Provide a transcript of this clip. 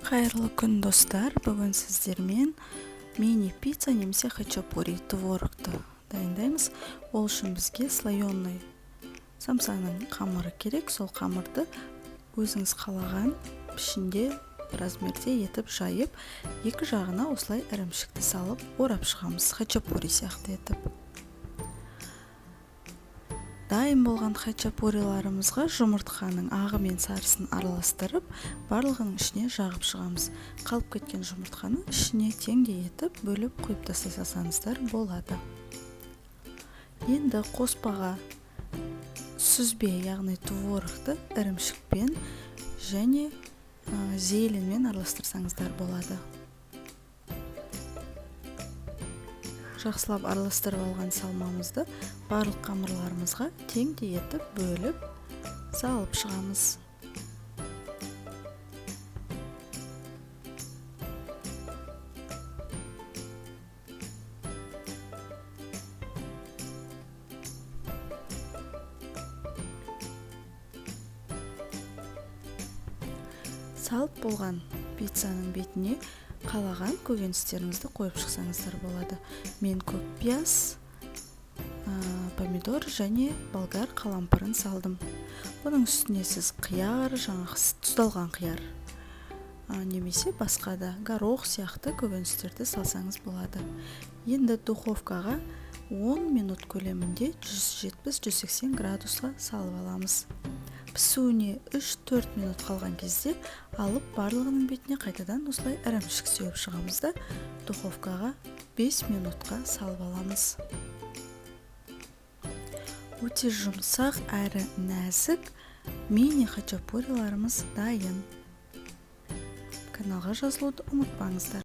Қайырлы күн достар, бүгін сіздермен мини пицца немесе хачапури творогты дайындаймыз. Ол үшін бізге слоеный самсаның қамыры керек. Сол қамырды өзіңіз қалаған пішінде размерде етіп жайып, екі жағына осылай ірімшікті салып орап шығамыз, хачапури сияқты етіп. Дайын болған хачапуриларымызға жұмыртқаның ағы мен сарысын араластырып, барлығының ішіне жағып шығамыз. Қалып кеткен жұмыртқаны ішіне теңдей етіп, бөліп қойып тастай салсаңыздар болады. Енді қоспаға сүзбе, яғни творогты ірімшікпен және зейленмен араластырсаңыздар болады. Жақсылап араластырып алған салмамызды барлық қамырларымызға теңдей етіп бөліп салып шығамыз. Салып болған пиццаның бетіне қалаған көкөністеріңізді қойып шықсаңыздар болады. Мен көк пияз, помидор және болгар қалампырын салдым. Бұның үстіне сіз қияр, жаңағы тұздалған қияр, немесе басқа да горох сияқты көкөністерді салсаңыз болады. Енді духовкаға 10 минут көлемінде 170-180 градусқа салып аламыз. Пісуіне 3-4 минут қалған кезде алып барлығының бетіне қайтадан осылай ірімшік сеуіп шығамыз да духовкаға 5 минутқа салып аламыз. Өте жұмсақ әрі нәзік мини хачапуриларымыз дайын. Каналға жазылуды ұмытпаңыздар.